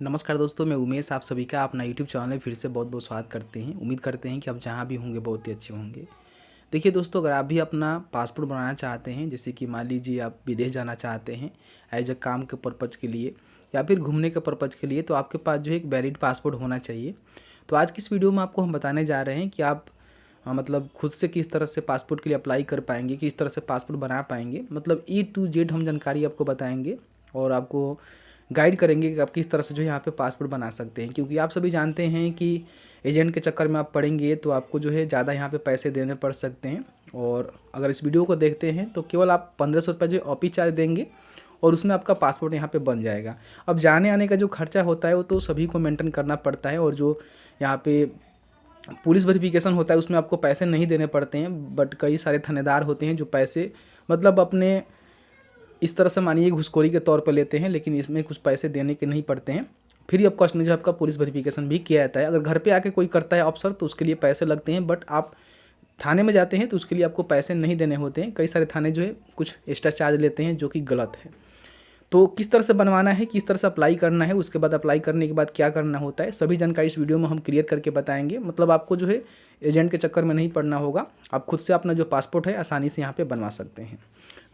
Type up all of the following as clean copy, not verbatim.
नमस्कार दोस्तों, मैं उमेश आप सभी का अपना यूट्यूब चैनल में फिर से बहुत बहुत स्वागत करते हैं। उम्मीद करते हैं कि आप जहां भी होंगे बहुत ही अच्छे होंगे। देखिए दोस्तों, अगर आप भी अपना पासपोर्ट बनाना चाहते हैं, जैसे कि मान लीजिए आप विदेश जाना चाहते हैं एज अ काम के पर्पज़ के लिए या फिर घूमने के पर्पज़ के लिए, तो आपके पास जो है एक वैलिड पासपोर्ट होना चाहिए। तो आज की इस वीडियो में आपको हम बताने जा रहे हैं कि आप मतलब खुद से किस तरह से पासपोर्ट के लिए अप्लाई कर पाएंगे, किस तरह से पासपोर्ट बना पाएंगे, मतलब A to Z हम जानकारी आपको बताएंगे और आपको गाइड करेंगे कि आप किस तरह से जो है यहाँ पे पासपोर्ट बना सकते हैं। क्योंकि आप सभी जानते हैं कि एजेंट के चक्कर में आप पड़ेंगे तो आपको जो है ज़्यादा यहाँ पे पैसे देने पड़ सकते हैं। और अगर इस वीडियो को देखते हैं तो केवल आप 1500 रुपये जो ऑफिस चार्ज देंगे और उसमें आपका पासपोर्ट यहाँ पे बन जाएगा। अब जाने आने का जो खर्चा होता है वो तो सभी को मेंटेन करना पड़ता है, और जो यहाँ पे पुलिस वेरिफिकेशन होता है उसमें आपको पैसे नहीं देने पड़ते हैं। बट कई सारे थानेदार होते हैं जो पैसे मतलब अपने इस तरह से मानिए घूसखोरी के तौर पर लेते हैं, लेकिन इसमें कुछ पैसे देने के नहीं पड़ते हैं। फ्री ऑफ कॉस्ट में जो आपका पुलिस वेरिफिकेशन भी किया जाता है। अगर घर पे आके कोई करता है अफसर तो उसके लिए पैसे लगते हैं, बट आप थाने में जाते हैं तो उसके लिए आपको पैसे नहीं देने होते हैं। कई सारे थाने जो है कुछ एक्स्ट्रा चार्ज लेते हैं, जो कि गलत है। तो किस तरह से बनवाना है, किस तरह से अप्लाई करना है, उसके बाद अप्लाई करने के बाद क्या करना होता है, सभी जानकारी इस वीडियो में हम क्लियर करके बताएंगे। मतलब आपको जो है एजेंट के चक्कर में नहीं पड़ना होगा, आप खुद से अपना जो पासपोर्ट है आसानी से यहाँ पे बनवा सकते हैं।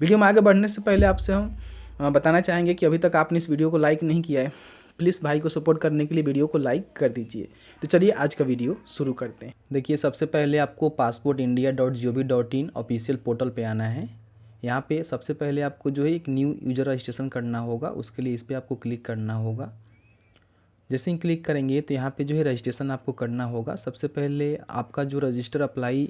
वीडियो में आगे बढ़ने से पहले आपसे हम बताना चाहेंगे कि अभी तक आपने इस वीडियो को लाइक नहीं किया है, प्लीज़ भाई को सपोर्ट करने के लिए वीडियो को लाइक कर दीजिए। तो चलिए आज का वीडियो शुरू करते हैं। देखिए, सबसे पहले आपको passportindia.gov.in ऑफिशियल पोर्टल पे आना है। यहाँ पे सबसे पहले आपको जो है एक न्यू यूज़र रजिस्ट्रेशन करना होगा। उसके लिए इस पर आपको क्लिक करना होगा। जैसे ही क्लिक करेंगे तो यहाँ पे जो है रजिस्ट्रेशन आपको करना होगा। सबसे पहले आपका जो रजिस्टर अप्लाई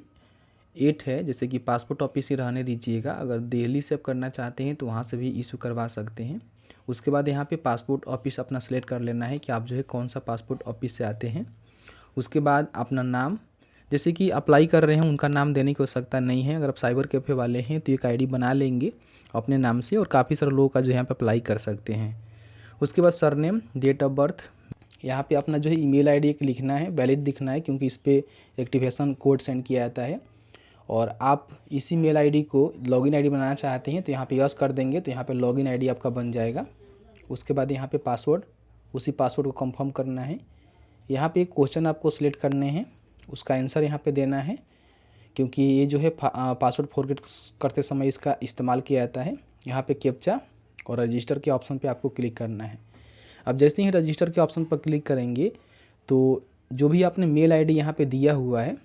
8 है, जैसे कि पासपोर्ट ऑफिस ही रहने दीजिएगा। अगर दिल्ली से आप करना चाहते हैं तो वहाँ से भी इशू करवा सकते हैं। उसके बाद यहाँ पे पासपोर्ट ऑफिस अपना सेलेक्ट कर लेना है कि आप जो है कौन सा पासपोर्ट ऑफिस से आते हैं। उसके बाद अपना नाम, जैसे कि अप्लाई कर रहे हैं उनका नाम देने की आवश्यकता नहीं है। अगर आप साइबर कैफ़े वाले हैं तो एक आईडी बना लेंगे अपने नाम से, और काफ़ी सारे लोगों का जो यहाँ पे अप्लाई कर सकते हैं। उसके बाद सरनेम, डेट ऑफ बर्थ, यहाँ पे अपना जो है ईमेल आईडी एक लिखना है, वैलिड दिखना है, क्योंकि इस पर एक्टिवेशन कोड सेंड किया जाता है। और आप इसी मेल आईडी को लॉगिन आईडी बनाना चाहते हैं तो यहाँ पे यस कर देंगे तो यहाँ पे लॉगिन आईडी आपका बन जाएगा। उसके बाद यहाँ पे पासवर्ड, उसी पासवर्ड को कंफर्म करना है। यहाँ पे एक क्वेश्चन आपको सिलेक्ट करने हैं, उसका आंसर यहाँ पे देना है, क्योंकि ये जो है पासवर्ड फॉरगेट करते समय इसका इस्तेमाल किया जाता है। यहाँ पे कैप्चा और रजिस्टर के ऑप्शन पे आपको क्लिक करना है। अब जैसे ही रजिस्टर के ऑप्शन पर क्लिक करेंगे तो जो भी आपने मेल आईडी यहाँ पे दिया हुआ है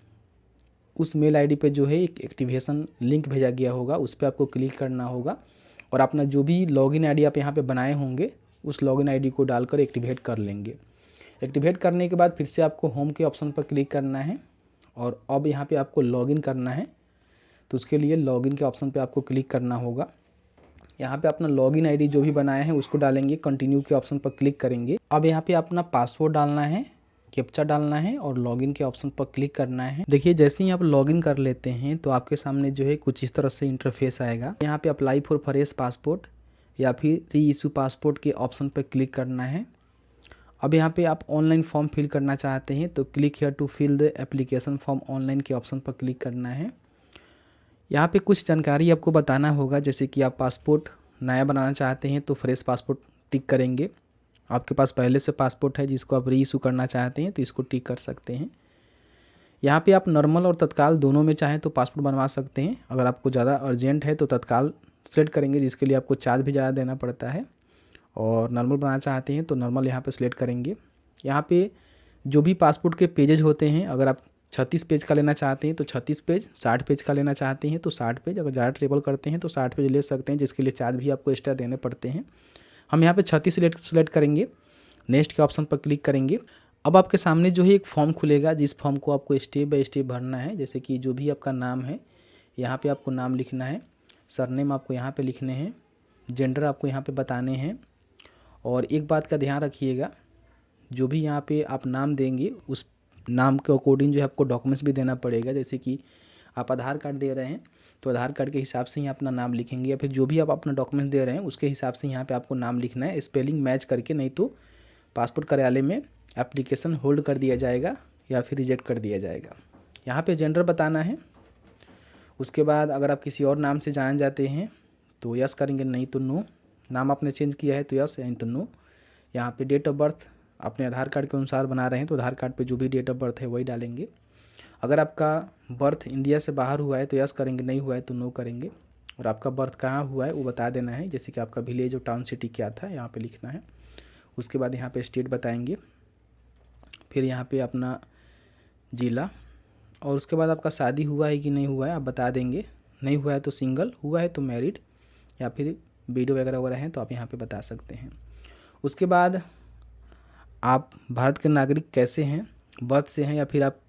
उस मेल आईडी पे जो है एक एक्टिवेशन लिंक भेजा गया होगा, उस पर आपको क्लिक करना होगा और अपना जो भी लॉगिन आईडी आप यहाँ पे बनाए होंगे उस लॉगिन आईडी को डालकर एक्टिवेट कर लेंगे। एक्टिवेट करने के बाद फिर से आपको होम के ऑप्शन पर क्लिक करना है और अब यहाँ पे आपको लॉगिन करना है। तो उसके लिए लॉगिन के ऑप्शन पे आपको क्लिक करना होगा। यहाँ पे अपना लॉगिन आईडी जो भी बनाए हैं उसको डालेंगे, कंटिन्यू के ऑप्शन पर क्लिक करेंगे। अब यहाँ पे अपना पासवर्ड डालना है, कैप्चा डालना है और लॉगिन के ऑप्शन पर क्लिक करना है। देखिए, जैसे ही आप लॉगिन कर लेते हैं तो आपके सामने जो है कुछ इस तरह से इंटरफेस आएगा। यहाँ पे अप्लाई फॉर फ्रेश पासपोर्ट या फिर री इशू पासपोर्ट के ऑप्शन पर क्लिक करना है। अब यहाँ पे आप ऑनलाइन फॉर्म फिल करना चाहते हैं तो click here to fill the application form online के ऑप्शन पर क्लिक करना है। यहाँ पे कुछ जानकारी आपको बताना होगा, जैसे कि आप पासपोर्ट नया बनाना चाहते हैं तो फ्रेश पासपोर्ट टिक करेंगे। आपके पास पहले से पासपोर्ट है जिसको आप री इशू करना चाहते हैं तो इसको टिक कर सकते हैं। यहाँ पे आप नॉर्मल और तत्काल दोनों में चाहें तो पासपोर्ट बनवा सकते हैं। अगर आपको ज़्यादा अर्जेंट है तो तत्काल सेलेक्ट करेंगे, जिसके लिए आपको चार्ज भी ज़्यादा देना पड़ता है। और नॉर्मल बनाना चाहते हैं तो नॉर्मल यहाँ पे सिलेक्ट करेंगे। यहाँ पे जो भी पासपोर्ट के पेजेज होते हैं, अगर आप 36 पेज का लेना चाहते हैं तो 36 पेज, 60 पेज का लेना चाहते हैं तो 60 पेज, अगर ज़्यादा ट्रेवल करते हैं तो 60 पेज ले सकते हैं, जिसके लिए चार्ज भी आपको एक्स्ट्रा देने पड़ते हैं। हम यहाँ पे 36 सेलेक्ट करेंगे, नेक्स्ट के ऑप्शन पर क्लिक करेंगे। अब आपके सामने जो है एक फॉर्म खुलेगा, जिस फॉर्म को आपको स्टेप बाय स्टेप भरना है। जैसे कि जो भी आपका नाम है यहाँ पे आपको नाम लिखना है, सरनेम आपको यहाँ पे लिखने हैं, जेंडर आपको यहाँ पे बताने हैं। और एक बात का ध्यान रखिएगा, जो भी यहाँ पे आप नाम देंगे उस नाम के अकॉर्डिंग जो है आपको डॉक्यूमेंट्स भी देना पड़ेगा। जैसे कि आप आधार कार्ड दे रहे हैं तो आधार कार्ड के हिसाब से ही अपना नाम लिखेंगे, या फिर जो भी आप अपना डॉक्यूमेंट्स दे रहे हैं उसके हिसाब से यहाँ पे आपको नाम लिखना है, स्पेलिंग मैच करके, नहीं तो पासपोर्ट कार्यालय में एप्लीकेशन होल्ड कर दिया जाएगा या फिर रिजेक्ट कर दिया जाएगा। यहाँ पे जेंडर बताना है। उसके बाद अगर आप किसी और नाम से जान जाते हैं तो यस करेंगे, नहीं तो नो। नाम आपने चेंज किया है तो यस, नहीं तो नो। यहाँ पे डेट ऑफ बर्थ अपने आधार कार्ड के अनुसार बना रहे हैं तो आधार कार्ड पे जो भी डेट ऑफ बर्थ है वही डालेंगे। अगर आपका बर्थ इंडिया से बाहर हुआ है तो यस करेंगे, नहीं हुआ है तो नो करेंगे। और आपका बर्थ कहाँ हुआ है वो बता देना है, जैसे कि आपका विलेज और टाउन सिटी क्या था यहाँ पे लिखना है। उसके बाद यहाँ पे स्टेट बताएंगे, फिर यहाँ पे अपना ज़िला, और उसके बाद आपका शादी हुआ है कि नहीं हुआ है आप बता देंगे। नहीं हुआ है तो सिंगल, हुआ है तो मैरिड, या फिर वीडियो वगैरह वगैरह हैं तो आप यहाँ पे बता सकते हैं। उसके बाद आप भारत के नागरिक कैसे हैं, बर्थ से हैं या फिर आप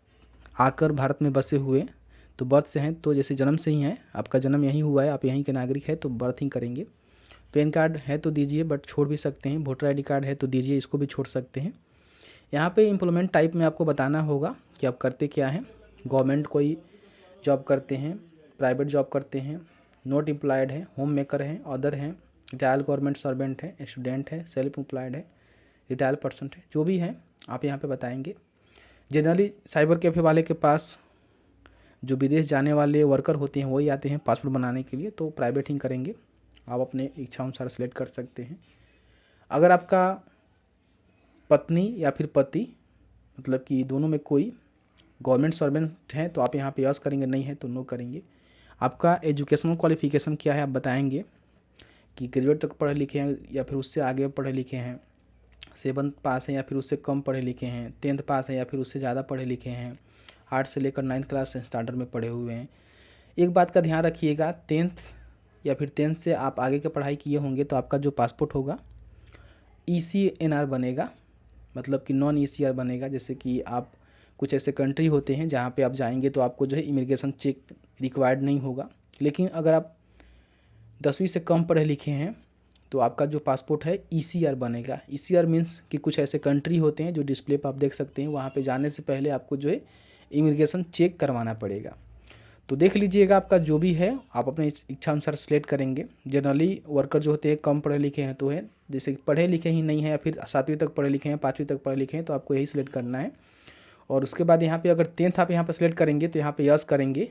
आकर भारत में बसे हुए। तो बर्थ से हैं तो जैसे जन्म से ही हैं, आपका जन्म यहीं हुआ है, आप यहीं के नागरिक हैं तो बर्थ ही करेंगे। पैन कार्ड है तो दीजिए बट छोड़ भी सकते हैं। वोटर आईडी कार्ड है तो दीजिए, इसको भी छोड़ सकते हैं। यहाँ पे एम्प्लॉयमेंट टाइप में आपको बताना होगा कि आप करते क्या हैं। गवर्नमेंट कोई जॉब करते हैं, प्राइवेट जॉब करते हैं, नॉट एम्प्लॉयड है, होम मेकर हैं, अदर हैं, रिटायर्ड गवर्नमेंट सर्वेंट है, स्टूडेंट है, सेल्फ एम्प्लॉयड है, रिटायर्ड पर्सन है, जो भी है आप यहाँ पे बताएंगे। जनरली साइबर कैफ़े वाले के पास जो विदेश जाने वाले वर्कर होते हैं वही आते हैं पासपोर्ट बनाने के लिए, तो प्राइवेट ही करेंगे। आप अपने इच्छा अनुसार सेलेक्ट कर सकते हैं। अगर आपका पत्नी या फिर पति मतलब कि दोनों में कोई गवर्नमेंट सर्वेंट हैं तो आप यहाँ पे यस करेंगे, नहीं है तो नो करेंगे। आपका एजुकेशनल क्वालिफिकेशन क्या है आप बताएंगे कि ग्रेजुएट तक पढ़े लिखे हैं या फिर उससे आगे पढ़े लिखे हैं, 7th पास है या फिर उससे कम पढ़े लिखे हैं, 10th पास है या फिर उससे ज़्यादा पढ़े लिखे हैं, 8 से लेकर 9th क्लास स्टैंडर्ड में पढ़े हुए हैं। एक बात का ध्यान रखिएगा, 10th या फिर 10th से आप आगे की पढ़ाई किए होंगे तो आपका जो पासपोर्ट होगा ECNR बनेगा, मतलब कि नॉन ECR बनेगा। जैसे कि आप कुछ ऐसे कंट्री होते हैं जहाँ पे आप जाएंगे तो आपको जो है इमिग्रेशन चेक रिक्वायर्ड नहीं होगा, लेकिन अगर आप 10वीं से कम पढ़े लिखे हैं तो आपका जो पासपोर्ट है ECR बनेगा। ECR मीन्स कि कुछ ऐसे कंट्री होते हैं जो डिस्प्ले पर आप देख सकते हैं, वहाँ पे जाने से पहले आपको जो है इमिग्रेशन चेक करवाना पड़ेगा। तो देख लीजिएगा, आपका जो भी है आप अपने इच्छा अनुसार सेलेक्ट करेंगे। जनरली वर्कर जो होते हैं कम पढ़े लिखे हैं तो है, जैसे कि पढ़े लिखे ही नहीं है या फिर 7वीं तक पढ़े लिखे हैं, 5वीं तक पढ़े लिखे हैं तो आपको यही सिलेक्ट करना है। और उसके बाद यहाँ पे अगर 10th आप यहाँ पे सेलेक्ट करेंगे तो यहाँ पे यस करेंगे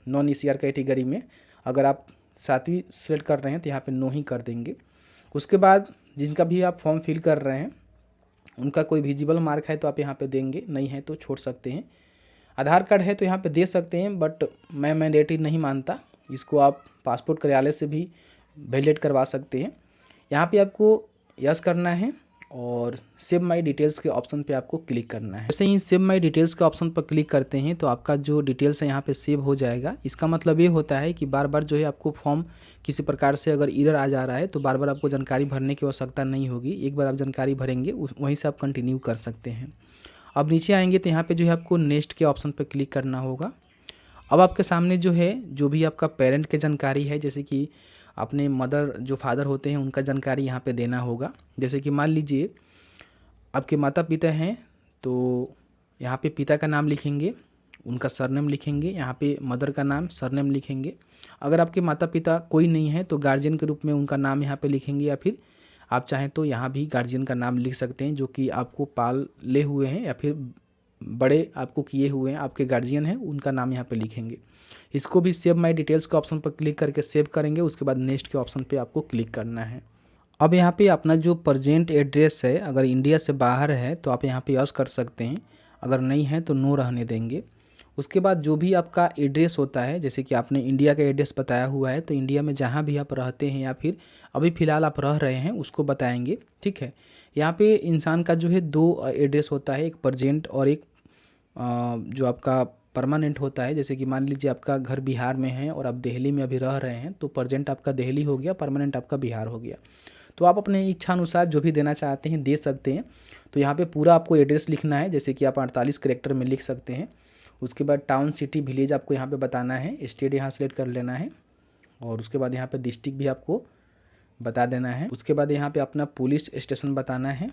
नॉन ECR कैटेगरी में। अगर आप 7वीं सेलेक्ट कर रहे हैं तो यहाँ पे नो ही कर देंगे। उसके बाद जिनका भी आप फॉर्म फिल कर रहे हैं उनका कोई विजिबल मार्क है तो आप यहाँ पे देंगे, नहीं है तो छोड़ सकते हैं। आधार कार्ड है तो यहाँ पे दे सकते हैं बट मैं मैंडेटरी नहीं मानता, इसको आप पासपोर्ट कार्यालय से भी वैलिडेट करवा सकते हैं। यहाँ पे आपको यस करना है और सेव माई डिटेल्स के ऑप्शन पे आपको क्लिक करना है। जैसे ही सेव माई डिटेल्स के ऑप्शन पर क्लिक करते हैं तो आपका जो डिटेल्स है यहाँ पे सेव हो जाएगा। इसका मतलब ये होता है कि बार बार जो है आपको फॉर्म किसी प्रकार से अगर एरर आ जा रहा है तो बार बार आपको जानकारी भरने की आवश्यकता नहीं होगी। एक बार आप जानकारी भरेंगे वहीं से आप कंटिन्यू कर सकते हैं। अब नीचे आएंगे तो यहाँ पे जो है आपको नेक्स्ट के ऑप्शन पर क्लिक करना होगा। अब आपके सामने जो है जो भी आपका पेरेंट के जानकारी है, जैसे कि अपने मदर जो फादर होते हैं उनका जानकारी यहाँ पे देना होगा। जैसे कि मान लीजिए आपके माता पिता हैं तो यहाँ पे पिता का नाम लिखेंगे, उनका सरनेम लिखेंगे, यहाँ पे मदर का नाम सरनेम लिखेंगे। अगर आपके माता पिता कोई नहीं है तो गार्जियन के रूप में उनका नाम यहाँ पे लिखेंगे, या फिर आप चाहें तो यहाँ भी गार्जियन का नाम लिख सकते हैं जो कि आपको पाले हुए हैं या फिर बड़े आपको किए हुए हैं, आपके गार्जियन हैं, उनका नाम यहाँ पे लिखेंगे। इसको भी सेव माई डिटेल्स के ऑप्शन पर क्लिक करके सेव करेंगे। उसके बाद नेक्स्ट के ऑप्शन पे आपको क्लिक करना है। अब यहाँ पे अपना जो प्रेजेंट एड्रेस है, अगर इंडिया से बाहर है तो आप यहाँ पे यस कर सकते हैं, अगर नहीं है तो नो रहने देंगे। उसके बाद जो भी आपका एड्रेस होता है, जैसे कि आपने इंडिया का एड्रेस बताया हुआ है तो इंडिया में जहाँ भी आप रहते हैं या फिर अभी फ़िलहाल आप रह रहे हैं उसको बताएंगे, ठीक है। यहाँ पे इंसान का जो है 2 एड्रेस होता है, एक प्रेजेंट और एक जो आपका परमानेंट होता है। जैसे कि मान लीजिए आपका घर बिहार में है और आप दिल्ली में अभी रह रहे हैं तो प्रेजेंट आपका दिल्ली हो गया, परमानेंट आपका बिहार हो गया। तो आप अपने इच्छा अनुसार जो भी देना चाहते हैं दे सकते हैं। तो यहाँ पे पूरा आपको एड्रेस लिखना है, जैसे कि आप 48 कैरेक्टर में लिख सकते हैं। उसके बाद टाउन सिटी विलेज आपको यहाँ पे बताना है, स्टेट यहाँ सेलेक्ट कर लेना है और उसके बाद यहाँ पे डिस्ट्रिक्ट भी आपको बता देना है। उसके बाद यहाँ पे अपना पुलिस स्टेशन बताना है,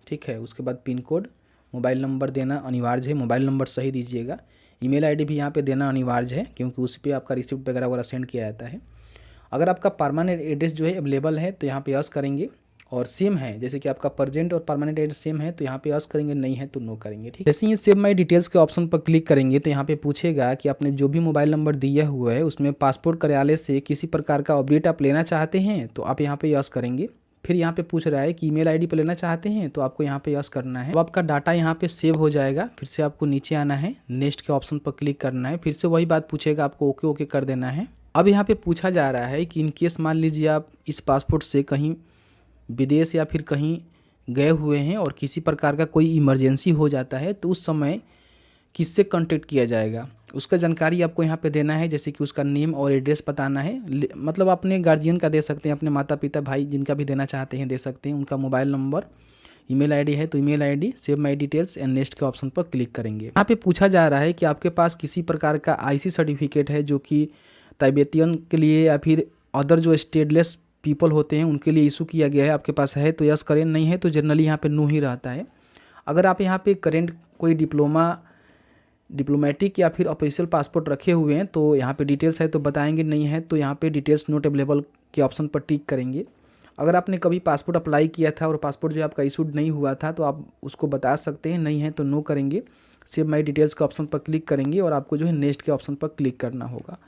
ठीक है। उसके बाद पिन कोड, मोबाइल नंबर देना अनिवार्य है, मोबाइल नंबर सही दीजिएगा। ईमेल आईडी भी यहाँ पे देना अनिवार्य है क्योंकि उस पर आपका रिसिप्ट वगैरह वगैरह सेंड किया जाता है। अगर आपका परमानेंट एड्रेस जो है अवेलेबल है तो यहाँ पे यस करेंगे, और सेम है जैसे कि आपका प्रेजेंट और परमानेंट एड्रेस सेम है तो यहाँ पे यस करेंगे, नहीं है तो नो करेंगे, ठीक। जैसे ही सेव माई डिटेल्स के ऑप्शन पर क्लिक करेंगे तो यहाँ पे पूछेगा कि आपने जो भी मोबाइल नंबर दिया हुआ है उसमें पासपोर्ट कार्यालय से किसी प्रकार का अपडेट आप लेना चाहते हैं तो आप यहाँ पे यस करेंगे, फिर यहाँ पे पूछ रहा है कि ईमेल आईडी पे लेना चाहते हैं, तो आपको यहाँ पे यस करना है। अब आपका डाटा यहाँ पे सेव हो जाएगा। फिर से आपको नीचे आना है, नेक्स्ट के ऑप्शन पर क्लिक करना है। फिर से वही बात पूछेगा, आपको ओके ओके कर देना है। अब यहाँ पे पूछा जा रहा है कि इनकेस मान लीजिए आप इस पासपोर्ट से कहीं विदेश या फिर कहीं गए हुए हैं और किसी प्रकार का कोई इमरजेंसी हो जाता है, तो उस समय किससे कांटेक्ट किया जाएगा, उसका जानकारी आपको यहाँ पे देना है। जैसे कि उसका नेम और एड्रेस बताना है। मतलब अपने गार्जियन का दे सकते हैं, अपने माता पिता भाई जिनका भी देना चाहते हैं दे सकते हैं। उनका मोबाइल नंबर, ईमेल आईडी है तो email ID, save my details and next के ऑप्शन पर क्लिक करेंगे। यहाँ पे पूछा जा रहा है कि आपके पास किसी प्रकार का आईसी सर्टिफिकेट है जो कि तिब्बतियन के लिए या फिर अदर जो स्टेटलेस पीपल होते हैं उनके लिए इशू किया गया है। आपके पास है तो यस करें, नहीं है तो जनरली यहाँ पे नो ही रहता है। अगर आप यहाँ पे करेंट कोई डिप्लोमेटिक या फिर ऑफिशियल पासपोर्ट रखे हुए हैं तो यहाँ पे डिटेल्स है तो बताएंगे, नहीं है तो यहाँ पे डिटेल्स नॉट अवेलेबल के ऑप्शन पर टिक करेंगे। अगर आपने कभी पासपोर्ट अप्लाई किया था और पासपोर्ट जो आपका इशूड नहीं हुआ था तो आप उसको बता सकते हैं, नहीं है तो नो करेंगे। सेव माई डिटेल्स के ऑप्शन पर क्लिक करेंगे और आपको जो है नेक्स्ट के ऑप्शन पर क्लिक करना होगा।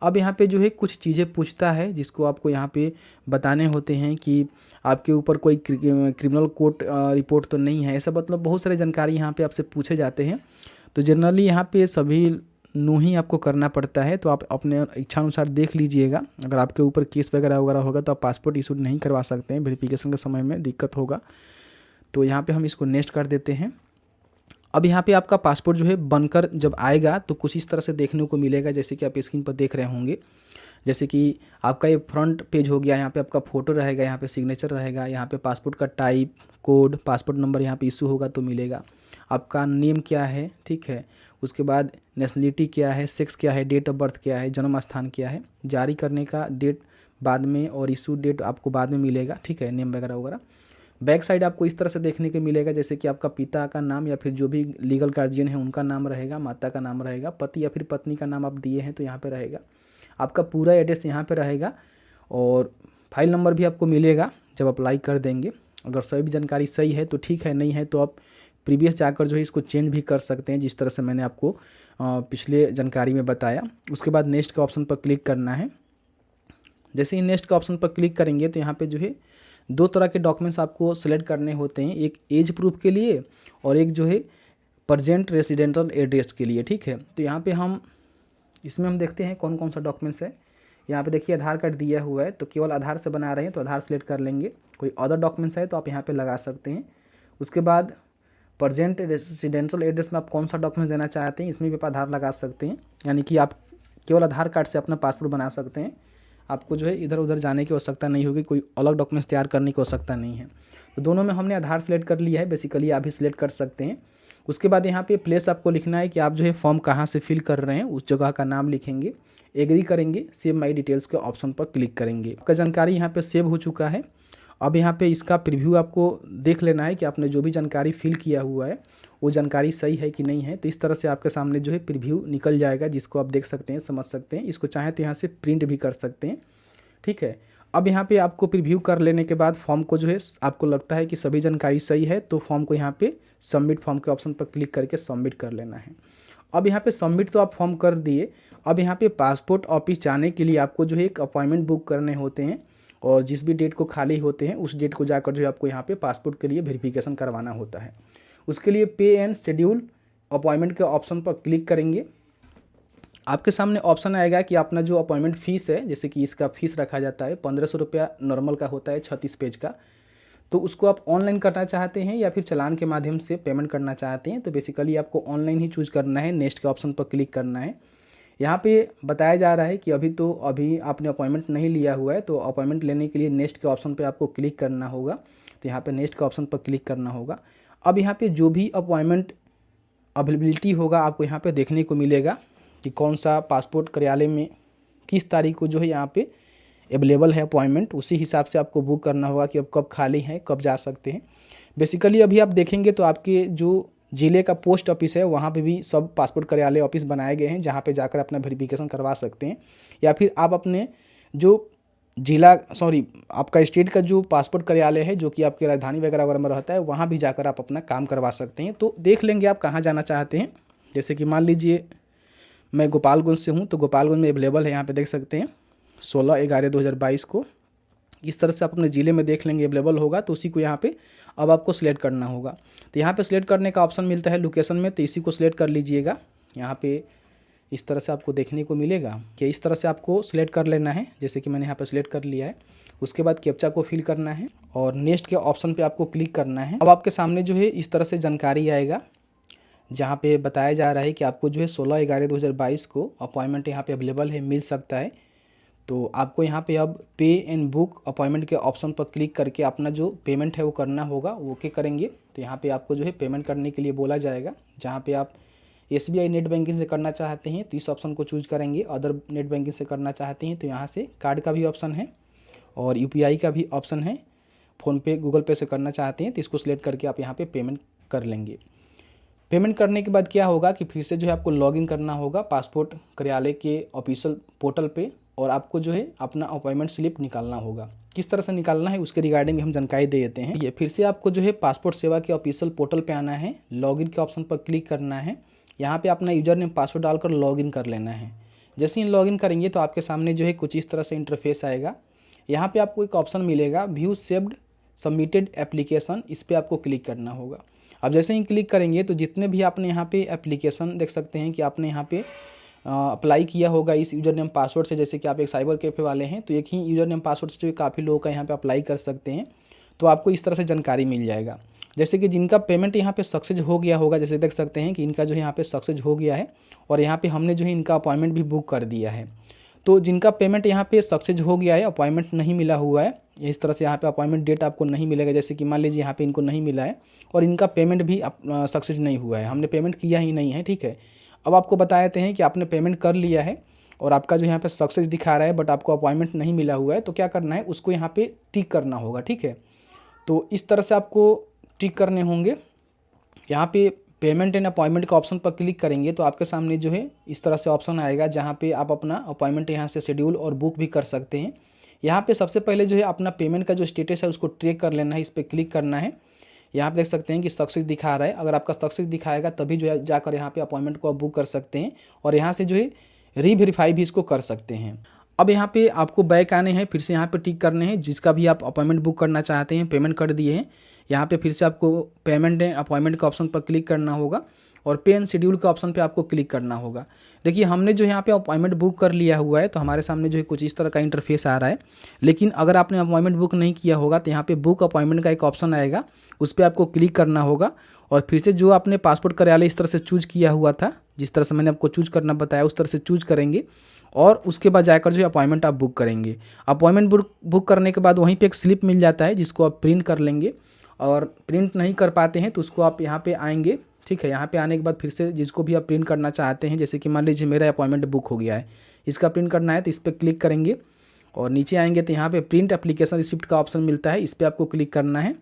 अब यहाँ पे जो है कुछ चीज़ें पूछता है जिसको आपको यहाँ पे बताने होते हैं कि आपके ऊपर कोई क्रिमिनल कोर्ट रिपोर्ट तो नहीं है, ऐसा मतलब बहुत सारे जानकारी यहाँ पे आपसे पूछे जाते हैं। तो जनरली यहाँ पे सभी नो ही आपको करना पड़ता है, तो आप अपने इच्छा अनुसार देख लीजिएगा। अगर आपके ऊपर केस वगैरह होगा तो आप पासपोर्ट इशू नहीं करवा सकते हैं, वेरिफिकेशन के समय में दिक्कत होगा। तो यहाँ पे हम इसको नेक्स्ट कर देते हैं। अब यहाँ पे आपका पासपोर्ट जो है बनकर जब आएगा तो कुछ इस तरह से देखने को मिलेगा, जैसे कि आप स्क्रीन पर देख रहे होंगे। जैसे कि आपका ये फ्रंट पेज हो गया, यहाँ पे आपका फ़ोटो रहेगा, यहाँ पे सिग्नेचर रहेगा, यहाँ पे पासपोर्ट का टाइप, कोड, पासपोर्ट नंबर यहाँ पे इशू होगा तो मिलेगा। आपका नेम क्या है, ठीक है, उसके बाद नेशनलिटी क्या है, सेक्स क्या है, डेट ऑफ बर्थ क्या है, जन्म स्थान क्या है, जारी करने का डेट बाद में और इशू डेट आपको बाद में मिलेगा, ठीक है, नेम वगैरह वगैरह। बैक साइड आपको इस तरह से देखने को मिलेगा, जैसे कि आपका पिता का नाम या फिर जो भी लीगल गार्जियन है उनका नाम रहेगा, माता का नाम रहेगा, पति या फिर पत्नी का नाम आप दिए हैं तो यहाँ पे रहेगा, आपका पूरा एड्रेस यहाँ पे रहेगा और फाइल नंबर भी आपको मिलेगा जब अप्लाई कर देंगे। अगर सभी जानकारी सही है तो ठीक है, नहीं है तो आप प्रीवियस जाकर जो है इसको चेंज भी कर सकते हैं, जिस तरह से मैंने आपको पिछले जानकारी में बताया। उसके बाद नेक्स्ट के ऑप्शन पर क्लिक करना है। जैसे ही नेक्स्ट के ऑप्शन पर क्लिक करेंगे तो यहाँ पे जो है 2 तरह के डॉक्यूमेंट्स आपको सेलेक्ट करने होते हैं, एक एज प्रूफ के लिए और एक जो है प्रेजेंट रेसिडेंटल एड्रेस के लिए, ठीक है। तो यहाँ पे इसमें हम देखते हैं कौन कौन सा डॉक्यूमेंट्स है। यहाँ पे देखिए आधार कार्ड दिया हुआ है, तो केवल आधार से बना रहे हैं तो आधार सेलेक्ट कर लेंगे। कोई अदर डॉक्यूमेंट्स है तो आप यहाँ पे लगा सकते हैं। उसके बाद प्रेजेंट रेसिडेंशियल एड्रेस में आप कौन सा डॉक्यूमेंट देना चाहते हैं, इसमें भी आप आधार लगा सकते हैं, यानी कि आप केवल आधार कार्ड से अपना पासपोर्ट बना सकते हैं। आपको जो है इधर उधर जाने की आवश्यकता नहीं होगी, कोई अलग डॉक्यूमेंट्स तैयार करने की आवश्यकता नहीं है। तो दोनों में हमने आधार सेलेक्ट कर लिया है, बेसिकली आप भी सिलेक्ट कर सकते हैं। उसके बाद यहाँ पे प्लेस आपको लिखना है कि आप जो है फॉर्म कहाँ से फिल कर रहे हैं, उस जगह का नाम लिखेंगे, एग्री करेंगे, सेव माई डिटेल्स के ऑप्शन पर क्लिक करेंगे। आपका जानकारी यहाँ पे सेव हो चुका है। अब यहाँ पे इसका प्रीव्यू आपको देख लेना है कि आपने जो भी जानकारी फिल किया हुआ है वो जानकारी सही है कि नहीं है। तो इस तरह से आपके सामने जो है प्रीव्यू निकल जाएगा, जिसको आप देख सकते हैं, समझ सकते हैं। इसको चाहें तो यहाँ से प्रिंट भी कर सकते हैं, ठीक है। अब यहाँ पे आपको प्रीव्यू कर लेने के बाद फॉर्म को जो है आपको लगता है कि सभी जानकारी सही है तो फॉर्म को यहाँ पे सबमिट फॉर्म के ऑप्शन पर क्लिक करके सबमिट कर लेना है। अब यहाँ पे सबमिट तो आप फॉर्म कर दिए। अब यहाँ पे पासपोर्ट ऑफिस जाने के लिए आपको जो है एक अपॉइंटमेंट बुक करने होते हैं और जिस भी डेट को खाली होते हैं उस डेट को जाकर जो है आपको यहाँ पे पासपोर्ट के लिए वेरिफिकेशन करवाना होता है। उसके लिए पे एंड शेड्यूल अपॉइंटमेंट के ऑप्शन पर क्लिक करेंगे। आपके सामने ऑप्शन आएगा कि अपना जो अपॉइंटमेंट फ़ीस है, जैसे कि इसका फ़ीस रखा जाता है 1500 रुपया नॉर्मल का होता है 36 पेज का, तो उसको आप ऑनलाइन करना चाहते हैं या फिर चालान के माध्यम से पेमेंट करना चाहते हैं तो बेसिकली आपको ऑनलाइन ही चूज़ करना है। नेक्स्ट के ऑप्शन पर क्लिक करना है। यहाँ पे बताया जा रहा है कि अभी आपने अपॉइंटमेंट नहीं लिया हुआ है तो अपॉइंटमेंट लेने के लिए नेक्स्ट के ऑप्शन पर आपको क्लिक करना होगा। तो यहाँ पर नेक्स्ट के ऑप्शन पर क्लिक करना होगा। अब यहाँ पर जो भी अपॉइंटमेंट अवेलेबिलिटी होगा आपको यहाँ पर देखने को मिलेगा कि कौन सा पासपोर्ट कार्यालय में किस तारीख को जो है यहाँ पे अवेलेबल है अपॉइंटमेंट, उसी हिसाब से आपको बुक करना होगा कि अब कब खाली है, कब जा सकते हैं। बेसिकली अभी आप देखेंगे तो आपके जो ज़िले का पोस्ट ऑफिस है वहाँ पे भी सब पासपोर्ट कार्यालय ऑफिस बनाए गए हैं जहाँ पे जाकर अपना वेरिफिकेशन करवा सकते हैं, या फिर आप अपने जो आपका स्टेट का जो पासपोर्ट कार्यालय है जो कि आपकी राजधानी वगैरह में रहता है वहाँ भी जाकर आप अपना काम करवा सकते हैं। तो देख लेंगे आप कहाँ जाना चाहते हैं। जैसे कि मान लीजिए मैं गोपालगंज से हूँ तो गोपालगंज में अवेलेबल है, यहाँ पे देख सकते हैं 16/11/2022 को इस तरह से आप अपने ज़िले में देख लेंगे अवेलेबल होगा, तो उसी को यहाँ पे अब आपको सिलेक्ट करना होगा। तो यहाँ पे सिलेक्ट करने का ऑप्शन मिलता है लोकेशन में, तो इसी को सिलेक्ट कर लीजिएगा। यहाँ पे इस तरह से आपको देखने को मिलेगा कि इस तरह से आपको सिलेक्ट कर लेना है, जैसे कि मैंने यहाँ पे सिलेक्ट कर लिया है। उसके बाद कैप्चा को फिल करना है और नेक्स्ट के ऑप्शन पे आपको क्लिक करना है। अब आपके सामने जो है इस तरह से जानकारी आएगा, जहाँ पे बताया जा रहा है कि आपको जो है 16/11/2022 को अपॉइंटमेंट यहाँ पे अवेलेबल है, मिल सकता है। तो आपको यहाँ पे अब पे एंड बुक अपॉइंटमेंट के ऑप्शन पर क्लिक करके अपना जो पेमेंट है वो करना होगा, वो ओके करेंगे। तो यहाँ पे आपको जो है पेमेंट करने के लिए बोला जाएगा, जहाँ पे आप SBI नेट बैंकिंग से करना चाहते हैं तो इस ऑप्शन को चूज करेंगे। अदर नेट बैंकिंग से करना चाहते हैं तो यहाँ से कार्ड का भी ऑप्शन है और UPI का भी ऑप्शन है। फ़ोनपे गूगल पे से करना चाहते हैं तो इसको सिलेक्ट करके आप यहाँ पे पेमेंट कर लेंगे। पेमेंट करने के बाद क्या होगा कि फिर से जो है आपको लॉगिन करना होगा पासपोर्ट कार्यालय के ऑफिशियल पोर्टल पे, और आपको जो है अपना अपॉइंटमेंट स्लिप निकालना होगा। किस तरह से निकालना है उसके रिगार्डिंग हम जानकारी दे देते हैं। ये फिर से आपको जो है पासपोर्ट सेवा के ऑफिशियल पोर्टल पे आना है, लॉगिन के ऑप्शन पर क्लिक करना है। यहाँ पे अपना यूजर नेम पासवर्ड डालकर लॉगिन कर लेना है। जैसे ही लॉगिन करेंगे तो आपके सामने जो है कुछ इस तरह से इंटरफेस आएगा। यहाँ पे आपको एक ऑप्शन मिलेगा व्यू सेव्ड सबमिटेड एप्लीकेशन, इस पर आपको क्लिक करना होगा। अब जैसे ही क्लिक करेंगे तो जितने भी आपने यहाँ पे एप्लीकेशन देख सकते हैं कि आपने यहाँ पे अप्लाई किया होगा इस यूज़र नेम पासवर्ड से। जैसे कि आप एक साइबर कैफ़े वाले हैं तो एक ही यूज़र नेम पासवर्ड से जो काफ़ी लोगों का यहाँ पे अप्लाई कर सकते हैं, तो आपको इस तरह से जानकारी मिल जाएगा। जैसे कि जिनका पेमेंट यहाँ पे सक्सेस हो गया होगा, जैसे देख सकते हैं कि इनका जो यहाँ पे सक्सेस हो गया है और यहाँ पे हमने जो है इनका अपॉइंटमेंट भी बुक कर दिया है। तो जिनका पेमेंट यहाँ पे सक्सेस हो गया है, अपॉइंटमेंट नहीं मिला हुआ है, इस तरह से यहाँ पे अपॉइंटमेंट डेट आपको नहीं मिलेगा। जैसे कि मान लीजिए यहाँ पे इनको नहीं मिला है और इनका पेमेंट भी सक्सेस नहीं हुआ है, हमने पेमेंट किया ही नहीं है, ठीक है। अब आपको बता देते हैं कि आपने पेमेंट कर लिया है और आपका जो यहाँ पे सक्सेस दिखा रहा है बट आपको अपॉइंटमेंट नहीं मिला हुआ है, तो क्या करना है उसको यहाँ पे टिक करना होगा, ठीक है। तो इस तरह से आपको टिक करने होंगे। यहाँ पे पेमेंट एंड अपॉइंटमेंट का ऑप्शन पर क्लिक करेंगे तो आपके सामने जो है इस तरह से ऑप्शन आएगा, जहाँ पे आप अपना अपॉइंटमेंट यहाँ से शेड्यूल और बुक भी कर सकते हैं। यहाँ पे सबसे पहले जो है अपना पेमेंट का जो स्टेटस है उसको ट्रैक कर लेना है, इस पर क्लिक करना है। यहाँ पे देख सकते हैं कि सक्सेस दिखा रहा है। अगर आपका सक्सेस दिखाएगा तभी जो है जाकर यहाँ पे अपॉइंटमेंट को आप बुक कर सकते हैं और यहाँ से जो है रीवेरीफाई भी इसको कर सकते हैं। अब यहाँ पे आपको बैक आने हैं, फिर से यहाँ पे टिक करने हैं जिसका भी आप अपॉइंटमेंट बुक करना चाहते हैं, पेमेंट कर दिए हैं। यहाँ पे फिर से आपको पेमेंट एंड अपॉइंटमेंट के ऑप्शन पर क्लिक करना होगा और पे एंड शेड्यूल के ऑप्शन पे आपको क्लिक करना होगा। देखिए हमने जो यहाँ पे अपॉइंटमेंट बुक कर लिया हुआ है तो हमारे सामने जो है कुछ इस तरह का इंटरफेस आ रहा है। लेकिन अगर आपने अपॉइंटमेंट बुक नहीं किया होगा तो यहाँ पे बुक अपॉइंटमेंट का एक ऑप्शन आएगा, उस पर आपको क्लिक करना होगा और फिर से जो आपने पासपोर्ट कार्यालय इस तरह से चूज किया हुआ था, जिस तरह से मैंने आपको चूज करना बताया उस तरह से चूज करेंगे और उसके बाद जाकर जो अपॉइंटमेंट आप बुक करेंगे। अपॉइंटमेंट बुक करने के बाद वहीं पे एक स्लिप मिल जाता है जिसको आप प्रिंट कर लेंगे, और प्रिंट नहीं कर पाते हैं तो उसको आप यहाँ पे आएंगे, ठीक है। यहाँ पे आने के बाद फिर से जिसको भी आप प्रिंट करना चाहते हैं, जैसे कि मान लीजिए मेरा अपॉइंटमेंट बुक हो गया है, इसका प्रिंट करना है तो इस पर क्लिक करेंगे और नीचे आएंगे तो यहाँ पे प्रिंट एप्लीकेशन रिसिप्ट का ऑप्शन मिलता है, इस पर आपको क्लिक करना है।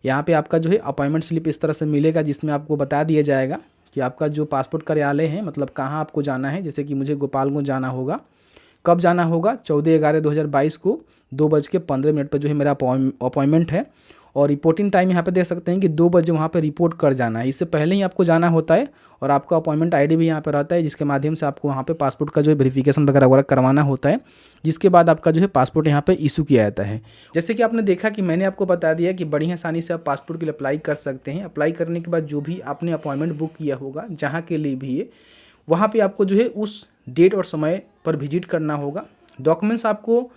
यहाँ पे आपका जो है अपॉइंटमेंट स्लिप इस तरह से मिलेगा जिसमें आपको बता दिया जाएगा कि आपका जो पासपोर्ट कार्यालय है मतलब कहाँ आपको जाना है। जैसे कि मुझे गोपालगंज जाना होगा, कब जाना होगा 14/11/2022 को 2:15 पर जो है मेरा अपॉइंटमेंट है और रिपोर्टिंग टाइम यहाँ पे देख सकते हैं कि 2 बजे वहाँ पे रिपोर्ट कर जाना है। इससे पहले ही आपको जाना होता है और आपका अपॉइंटमेंट आईडी भी यहाँ पे रहता है जिसके माध्यम से आपको वहाँ पे पासपोर्ट का जो है वेरिफिकेशन वगैरह करवाना होता है, जिसके बाद आपका जो है पासपोर्ट यहाँ पे इशू किया जाता है। जैसे कि आपने देखा कि मैंने आपको बता दिया कि बड़ी आसानी से आप पासपोर्ट के लिए अप्लाई कर सकते हैं। अप्लाई करने के बाद जो भी आपने अपॉइंटमेंट बुक किया होगा जहाँ के लिए भी है, वहाँ पर आपको जो है उस डेट और समय पर विजिट करना होगा। डॉक्यूमेंट्स आपको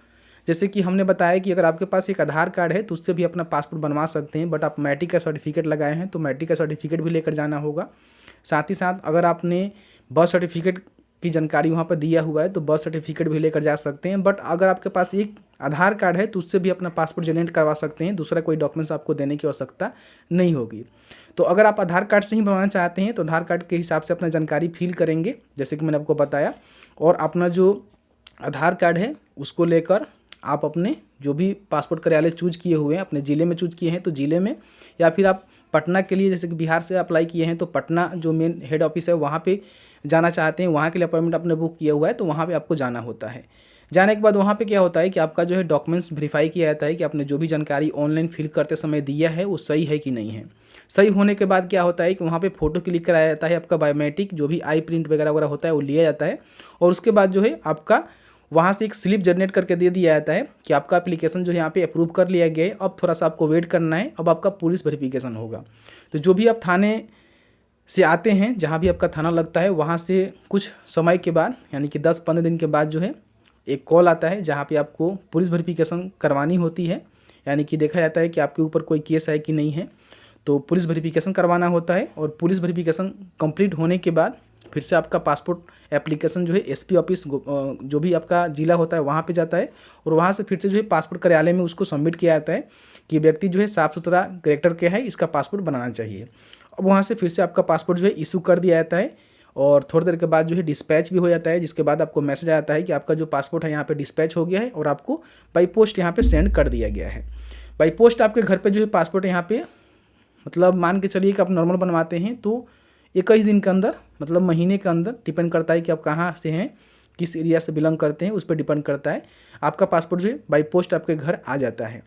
जैसे कि हमने बताया कि अगर आपके पास एक आधार कार्ड है तो उससे भी अपना पासपोर्ट बनवा सकते हैं, बट आप मैट्रिक का सर्टिफिकेट लगाए हैं तो मैट्रिक का सर्टिफिकेट भी लेकर जाना होगा। साथ ही साथ अगर आपने बर्थ सर्टिफिकेट की जानकारी वहाँ पर दिया हुआ है तो बर्थ सर्टिफिकेट भी लेकर जा सकते हैं। बट अगर आपके पास एक आधार कार्ड है तो उससे भी अपना पासपोर्ट जनरेट करवा सकते हैं, दूसरा कोई डॉक्यूमेंट्स आपको देने की आवश्यकता नहीं होगी। तो अगर आप आधार कार्ड से ही बनवाना चाहते हैं तो आधार कार्ड के हिसाब से अपना जानकारी फिल करेंगे जैसे कि मैंने आपको बताया, और अपना जो आधार कार्ड है उसको लेकर आप अपने जो भी पासपोर्ट कार्यालय चूज किए हुए हैं अपने ज़िले में चूज किए हैं तो ज़िले में, या फिर आप पटना के लिए जैसे कि बिहार से अप्लाई किए हैं तो पटना जो मेन हेड ऑफिस है वहाँ पे जाना चाहते हैं, वहाँ के लिए अपॉइंटमेंट आपने बुक किया हुआ है तो वहाँ पे आपको जाना होता है। जाने के बाद वहाँ पे क्या होता है कि आपका जो है डॉक्यूमेंट्स वेरीफाई किया जाता है कि आपने जो भी जानकारी ऑनलाइन फिल करते समय दिया है वो सही है कि नहीं है। सही होने के बाद क्या होता है कि वहाँ पे फ़ोटो क्लिक कराया जाता है, आपका बायोमेट्रिक जो भी आई प्रिंट वगैरह होता है वो लिया जाता है और उसके बाद जो है आपका वहाँ से एक स्लिप जनरेट करके दे दिया जाता है कि आपका एप्लीकेशन जो है यहाँ पे अप्रूव कर लिया गया है, अब थोड़ा सा आपको वेट करना है, अब आपका पुलिस वेरिफिकेशन होगा। तो जो भी आप थाने से आते हैं, जहाँ भी आपका थाना लगता है, वहाँ से कुछ समय के बाद यानी कि 10-15 दिन के बाद जो है एक कॉल आता है जहाँ पे आपको पुलिस वेरिफिकेशन करवानी होती है, यानी कि देखा जाता है कि आपके ऊपर कोई केस है कि नहीं है, तो पुलिस वेरिफिकेशन करवाना होता है। और पुलिस वेरिफिकेशन कंप्लीट होने के बाद फिर से आपका पासपोर्ट एप्लीकेशन जो है एसपी ऑफिस जो भी आपका ज़िला होता है वहाँ पे जाता है, और वहाँ से फिर से जो है पासपोर्ट कार्यालय में उसको सबमिट किया जाता है कि व्यक्ति जो है साफ़ सुथरा कैरेक्टर के है, इसका पासपोर्ट बनाना चाहिए। अब वहाँ से फिर से आपका पासपोर्ट जो है इशू कर दिया जाता है, और थोड़ी देर के बाद जो है डिस्पैच भी हो जाता है, जिसके बाद आपको मैसेज आता है कि आपका जो पासपोर्ट है यहाँ पे डिस्पैच हो गया है और आपको बाई पोस्ट यहाँ पे सेंड कर दिया गया है। बाई पोस्ट आपके घर पे जो है पासपोर्ट यहाँ पे, मतलब मान के चलिए कि आप नॉर्मल बनवाते हैं तो 21 दिन के अंदर, मतलब महीने के अंदर, डिपेंड करता है कि आप कहाँ से हैं, किस एरिया से बिलोंग करते हैं, उस पर डिपेंड करता है, आपका पासपोर्ट जो है बाई पोस्ट आपके घर आ जाता है।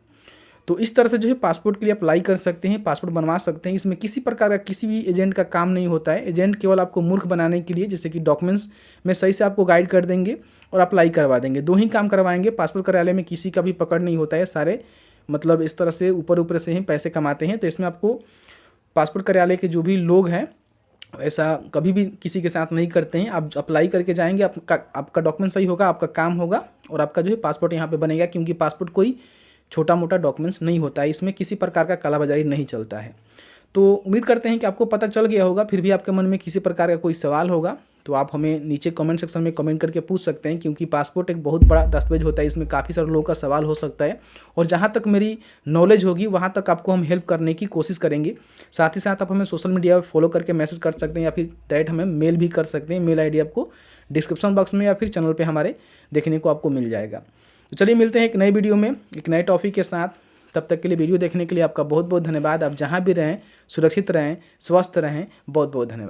तो इस तरह से जो है पासपोर्ट के लिए अप्लाई कर सकते हैं, पासपोर्ट बनवा सकते हैं। इसमें किसी प्रकार का किसी भी एजेंट का काम नहीं होता है। एजेंट केवल आपको मूर्ख बनाने के लिए, जैसे कि डॉक्यूमेंट्स में सही से आपको गाइड कर देंगे और अप्लाई करवा देंगे, 2 ही काम करवाएंगे। पासपोर्ट कार्यालय में किसी का भी पकड़ नहीं होता है, सारे मतलब इस तरह से ऊपर ऊपर से ही पैसे कमाते हैं। तो इसमें आपको पासपोर्ट कार्यालय के जो भी लोग हैं ऐसा कभी भी किसी के साथ नहीं करते हैं। आप अप्लाई करके जाएंगे, आपका डॉक्यूमेंट सही होगा, आपका काम होगा और आपका जो है पासपोर्ट यहाँ पे बनेगा, क्योंकि पासपोर्ट कोई छोटा मोटा डॉक्यूमेंट्स नहीं होता है, इसमें किसी प्रकार का कालाबाजारी नहीं चलता है। तो उम्मीद करते हैं कि आपको पता चल गया होगा। फिर भी आपके मन में किसी प्रकार का कोई सवाल होगा तो आप हमें नीचे कमेंट सेक्शन में कमेंट करके पूछ सकते हैं, क्योंकि पासपोर्ट एक बहुत बड़ा दस्तावेज होता है, इसमें काफ़ी सारे लोगों का सवाल हो सकता है, और जहाँ तक मेरी नॉलेज होगी वहाँ तक आपको हम हेल्प करने की कोशिश करेंगे। साथ ही साथ आप हमें सोशल मीडिया पर फॉलो करके मैसेज कर सकते हैं, या फिर डायरेक्ट हमें मेल भी कर सकते हैं। मेल ID आपको डिस्क्रिप्शन बॉक्स में या फिर चैनल पर हमारे देखने को आपको मिल जाएगा। तो चलिए मिलते हैं एक नई वीडियो में एक नए टॉपिक के साथ। तब तक के लिए वीडियो देखने के लिए आपका बहुत बहुत धन्यवाद। आप जहाँ भी रहें सुरक्षित रहें, स्वस्थ रहें। बहुत बहुत धन्यवाद।